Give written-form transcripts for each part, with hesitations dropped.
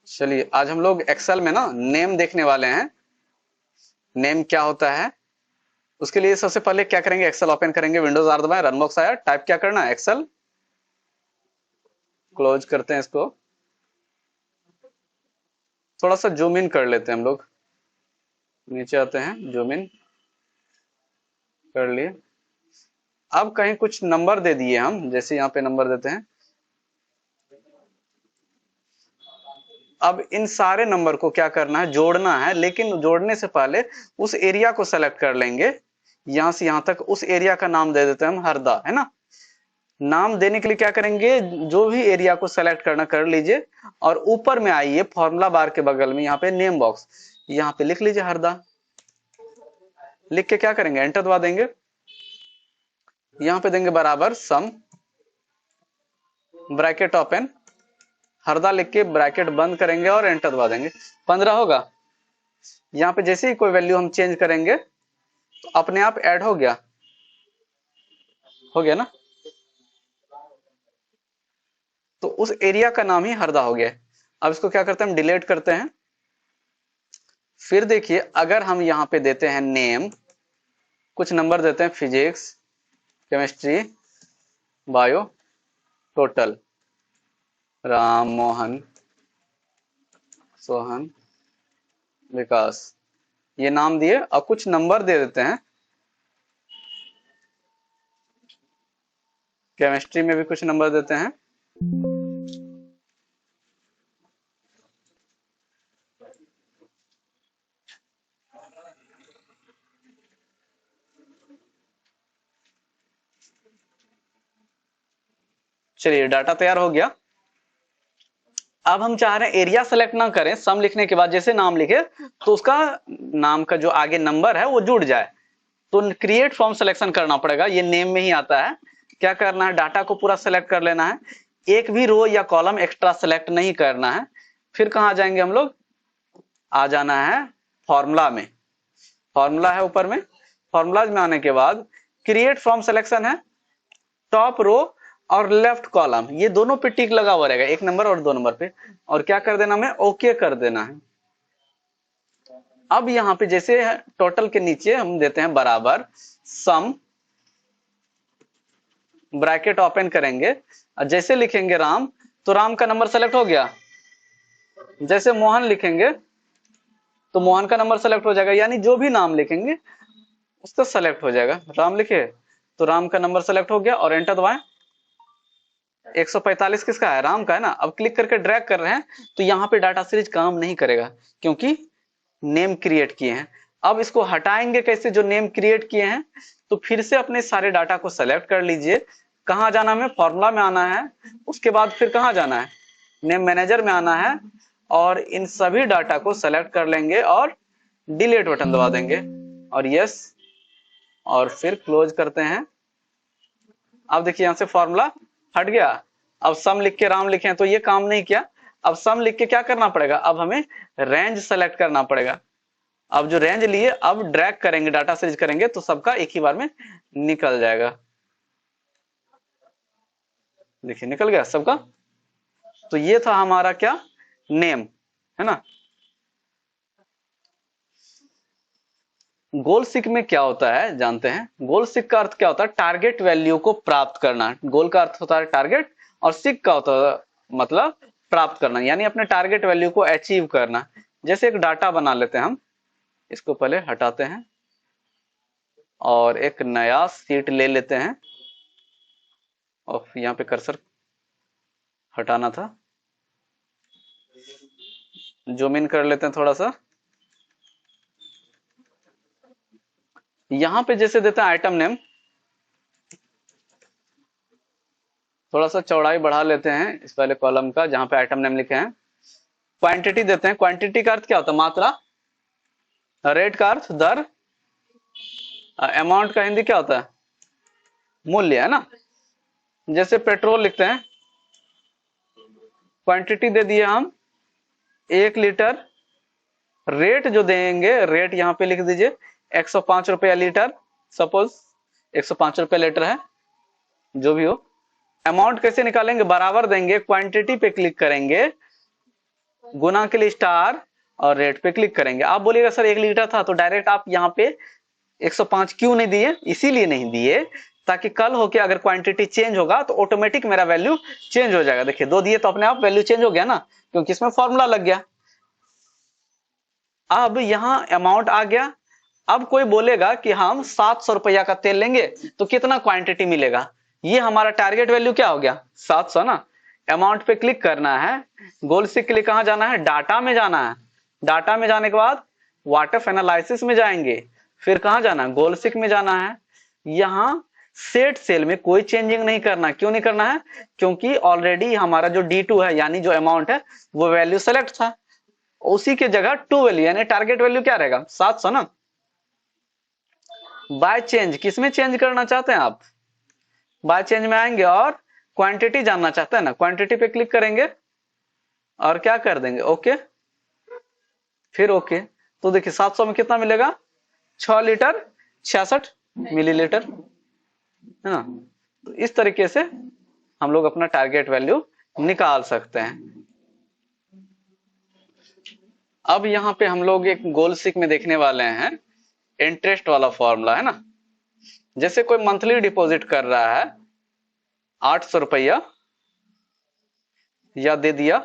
चलिए आज हम लोग एक्सेल में ना नेम देखने वाले हैं। नेम क्या होता है उसके लिए सबसे पहले क्या करेंगे, एक्सेल ओपन करेंगे, विंडोज आर दबाएं, रन बॉक्स आया, टाइप क्या करना है, एक्सेल। क्लोज करते हैं इसको। थोड़ा सा जूम इन कर लेते हैं हम लोग। नीचे आते हैं, जूम इन कर लिए। अब कहीं कुछ नंबर दे दिए हम, जैसे यहाँ पे नंबर देते हैं। अब इन सारे नंबर को क्या करना है, जोड़ना है, लेकिन जोड़ने से पहले उस एरिया को सेलेक्ट कर लेंगे। यहां से यहां तक उस एरिया का नाम दे देते हैं हम, हरदा, है ना। नाम देने के लिए क्या करेंगे, जो भी एरिया को सेलेक्ट करना कर लीजिए और ऊपर में आइए फॉर्मूला बार के बगल में, यहाँ पे नेम बॉक्स, यहाँ पे लिख लीजिए हरदा। लिख के क्या करेंगे, एंटर दबा देंगे। यहाँ पे देंगे बराबर सम, ब्रैकेट ओपन, हरदा लिख के ब्रैकेट बंद करेंगे और एंटर दबा देंगे। 15 होगा। यहाँ पे जैसे ही कोई वैल्यू हम चेंज करेंगे तो अपने आप ऐड हो गया, हो गया ना। तो उस एरिया का नाम ही हरदा हो गया। अब इसको क्या करते हैं, हम डिलीट करते हैं। फिर देखिए, अगर हम यहाँ पे देते हैं नेम, कुछ नंबर देते हैं, physics, chemistry, bio, total, Ram, Mohan, Sohan, Vikas, ये नाम दिए और कुछ नंबर दे देते हैं। केमिस्ट्री में भी कुछ नंबर देते हैं। चलिए डाटा तैयार हो गया। अब हम चाह रहे हैं एरिया सेलेक्ट ना करें, सम लिखने के बाद जैसे नाम लिखे तो उसका नाम का जो आगे नंबर है वो जुड़ जाए। तो क्रिएट फ्रॉम सिलेक्शन करना पड़ेगा, ये नेम में ही आता है। क्या करना है, डाटा को पूरा सेलेक्ट कर लेना है, एक भी रो या कॉलम एक्स्ट्रा सेलेक्ट नहीं करना है। फिर कहाँ जाएंगे हम लोग, आ जाना है फॉर्मूला में। फॉर्मूला है ऊपर में, फॉर्मूला में आने के बाद क्रिएट फ्रॉम सिलेक्शन है, टॉप रो और लेफ्ट कॉलम, ये दोनों पे टिक लगा हुआ रहेगा, एक नंबर और 2 नंबर पे। और क्या कर देना, हमें ओके कर देना है। अब यहाँ पे जैसे टोटल के नीचे हम देते हैं बराबर सम, ब्रैकेट ओपन करेंगे और जैसे लिखेंगे राम तो राम का नंबर सेलेक्ट हो गया। जैसे मोहन लिखेंगे तो मोहन का नंबर सेलेक्ट हो जाएगा, यानी जो भी नाम लिखेंगे उसका सेलेक्ट हो जाएगा। राम लिखे तो राम का नंबर सेलेक्ट हो गया और एंटर दबाएं। 145 किसका है, राम का है ना। अब क्लिक करके ड्रैग कर रहे हैं तो यहाँ पे डाटा सीरीज काम नहीं करेगा क्योंकि नेम क्रिएट किए हैं। अब इसको हटाएंगे कैसे, जो नेम क्रिएट किए हैं, तो फिर से अपने सारे डाटा को सेलेक्ट कर लीजिए। कहाँ जाना, हमें फॉर्मूला में आना है, उसके बाद फिर कहाँ जाना है, नेम मैनेजर में आना है और इन सभी डाटा को सेलेक्ट कर लेंगे और डिलीट बटन दबा देंगे और यस, और फिर क्लोज करते हैं। अब देखिए यहाँ से फॉर्मूला हट गया। अब सम लिख के राम लिखे हैं तो ये काम नहीं किया। अब सम लिख के क्या करना पड़ेगा, अब हमें रेंज सेलेक्ट करना पड़ेगा। अब जो रेंज लिए, अब ड्रैग करेंगे, डाटा सीरीज करेंगे तो सबका एक ही बार में निकल जाएगा। देखिए निकल गया सबका। तो ये था हमारा क्या, नेम, है ना। गोल सीक में क्या होता है जानते हैं। गोल सीक का अर्थ क्या होता है, टारगेट वैल्यू को प्राप्त करना। गोल का अर्थ होता है टारगेट और सीक का होता है मतलब प्राप्त करना, यानी अपने टारगेट वैल्यू को अचीव करना। जैसे एक डाटा बना लेते हैं हम, इसको पहले हटाते हैं और एक नया सीट ले लेते हैं और यहाँ पे कर्सर हटाना था, जूम इन कर लेते हैं थोड़ा सा। यहाँ पे जैसे देते हैं आइटम नेम, थोड़ा सा चौड़ाई बढ़ा लेते हैं इस वाले कॉलम का जहां पे आइटम नेम लिखे हैं। क्वांटिटी देते हैं, क्वांटिटी का अर्थ क्या होता है, मात्रा। रेट का अर्थ दर। अमाउंट का हिंदी क्या होता है, मूल्य, है ना। जैसे पेट्रोल लिखते हैं, क्वांटिटी दे दिए हम 1 लीटर। रेट जो देंगे, रेट यहाँ पे लिख दीजिए 105 रुपया लीटर, सपोज 105 रुपया लीटर है, जो भी हो। अमाउंट कैसे निकालेंगे, बराबर देंगे, क्वांटिटी पे क्लिक करेंगे गुना के लिए स्टार और रेट पे क्लिक करेंगे। आप बोलिएगा सर 1 लीटर था तो डायरेक्ट आप यहाँ पे 105 क्यों नहीं दिए? इसीलिए नहीं दिए ताकि कल होके अगर क्वांटिटी चेंज होगा तो ऑटोमेटिक मेरा वैल्यू चेंज हो जाएगा। देखिए 2 दिए तो अपने आप वैल्यू चेंज हो गया ना, क्योंकि इसमें फॉर्मूला लग गया। अब यहाँ अमाउंट आ गया। अब कोई बोलेगा कि हम 700 रुपया का तेल लेंगे तो कितना क्वांटिटी मिलेगा? ये हमारा टारगेट वैल्यू क्या हो गया? 700 ना। अमाउंट पे क्लिक करना है, गोल से के लिए कहां जाना है? डाटा में जाना है। डाटा में जाने के बाद वाटरफ एनालिसिस में जाएंगे, फिर कहां जाना है? गोल सिक में जाना है। यहां सेट सेल में कोई चेंजिंग नहीं करना। क्यों नहीं करना है? क्योंकि ऑलरेडी हमारा जो D2 है यानी जो अमाउंट है वो वैल्यू सेलेक्ट था, उसी के जगह टू वैल्यू यानी टारगेट वैल्यू क्या रहेगा? 700 ना। बाय चेंज किसमें चेंज करना चाहते हैं आप? बाय चेंज में आएंगे और क्वांटिटी जानना चाहते हैं ना, क्वांटिटी पे क्लिक करेंगे और क्या कर देंगे? ओके, फिर ओके। तो देखिए 700 में कितना मिलेगा? 6 लीटर 66 मिलीलीटर, है ना। तो इस तरीके से हम लोग अपना टारगेट वैल्यू निकाल सकते हैं। अब यहाँ पे हम लोग एक गोल सिक में देखने वाले हैं इंटरेस्ट वाला फॉर्मूला, है ना। जैसे कोई मंथली डिपॉजिट कर रहा है 800 रुपया या दे दिया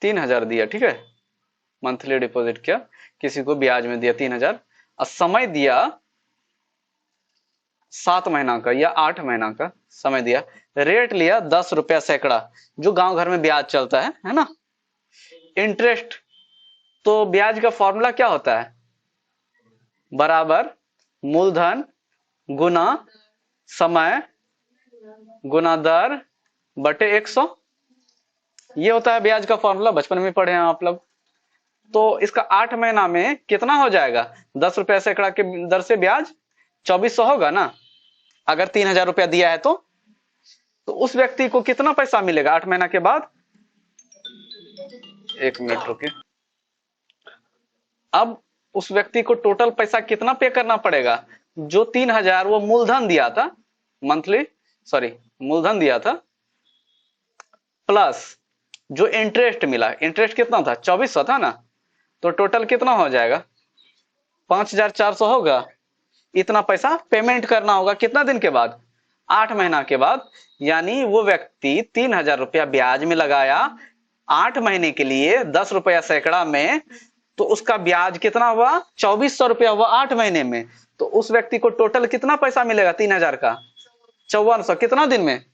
3000 दिया, ठीक है। मंथली डिपॉजिट किया, किसी को ब्याज में दिया 3000 और समय दिया 7 महीना का या 8 महीना का समय दिया। रेट लिया 10 रुपया सैकड़ा, जो गांव घर में ब्याज चलता है ना। इंटरेस्ट तो ब्याज का फॉर्मूला क्या होता है? बराबर मूलधन गुना समय गुना दर बटे 100, ये होता है ब्याज का फॉर्मूला। बचपन में पढ़े हैं आप लोग। तो इसका 8 महीना में कितना हो जाएगा? 10 रुपया सैकड़ा के दर से ब्याज 2400 होगा ना। अगर 3000 रुपया दिया है तो उस व्यक्ति को कितना पैसा मिलेगा 8 महीना के बाद? 1 मिनट रुकिए। अब उस व्यक्ति को टोटल पैसा कितना पे करना पड़ेगा? जो 3000 वो मूलधन दिया था, मूलधन दिया था, प्लस जो इंटरेस्ट मिला। इंटरेस्ट कितना था? 2400 था ना। तो टोटल कितना हो जाएगा? 5400 होगा। इतना पैसा पेमेंट करना होगा कितना दिन के बाद? 8 महीना के बाद। यानी वो व्यक्ति 3000 रुपया ब्याज में लगाया 8 महीने के लिए 10 रुपया सैकड़ा में, तो उसका ब्याज कितना हुआ? 2400 रुपया हुआ 8 महीने में। तो उस व्यक्ति को टोटल कितना पैसा मिलेगा 3000 का? 5400। कितना दिन में?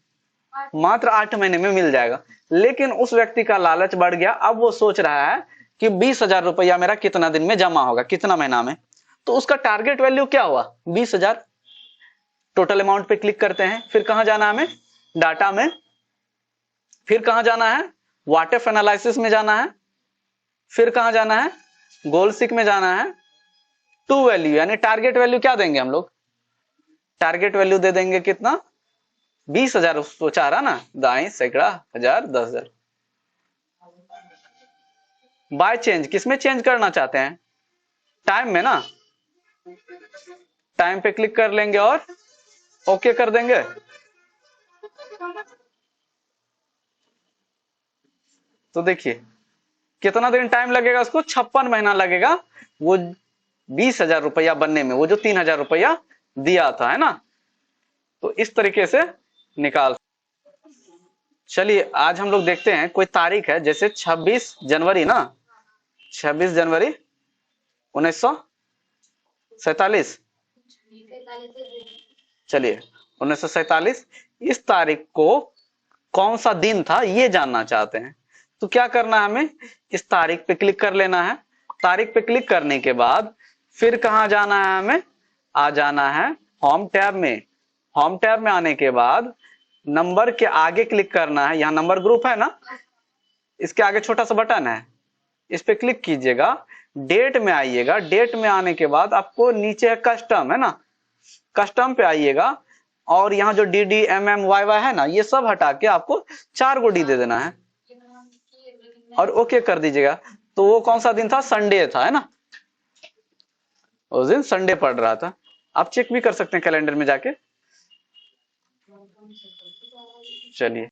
मात्र 8 महीने में मिल जाएगा। लेकिन उस व्यक्ति का लालच बढ़ गया। अब वो सोच रहा है कि 20,000 रुपया मेरा कितना दिन में जमा होगा, कितना महीना में। तो उसका टारगेट वैल्यू क्या हुआ? 20,000। टोटल अमाउंट पे क्लिक करते हैं, फिर कहां जाना है हमें? डाटा में। फिर कहां जाना है? वाटरफ एनालिसिस में जाना है। फिर कहां जाना है? गोल सिक में जाना है। टू वैल्यू यानी टारगेट वैल्यू क्या देंगे हम लोग? टारगेट वैल्यू दे देंगे कितना? 20,000। उसको चाह रहा ना, दाई सैकड़ा, हजार, 10,000। बाय चेंज किसमें चेंज करना चाहते हैं? टाइम में ना। टाइम पे क्लिक कर लेंगे और ओके कर देंगे। तो देखिए कितना दिन टाइम लगेगा उसको? 56 महीना लगेगा वो 20,000 रुपया बनने में, वो जो 3000 रुपया दिया था, है ना। तो इस तरीके से निकाल। चलिए आज हम लोग देखते हैं कोई तारीख है, जैसे 26 जनवरी ना, 26 जनवरी 1947। चलिए 1947 इस तारीख को कौन सा दिन था ये जानना चाहते हैं। तो क्या करना है हमें? इस तारीख पे क्लिक कर लेना है। तारीख पे क्लिक करने के बाद फिर कहां जाना है हमें? आ जाना है होम टैब में। होम टैब में आने के बाद नंबर के आगे क्लिक करना है। यहाँ नंबर ग्रुप है ना, इसके आगे छोटा सा बटन है, इस पे क्लिक कीजिएगा। डेट में आइएगा। डेट में आने के बाद आपको नीचे है कस्टम, है ना, कस्टम पे आइएगा और यहाँ जो DD MM YY है ना, ये सब हटा के आपको 4 गो डी दे देना है और ओके कर दीजिएगा। तो वो कौन सा दिन था? संडे था, है ना। उस दिन संडे पड़ रहा था। आप चेक भी कर सकते हैं कैलेंडर में जाके। चलिए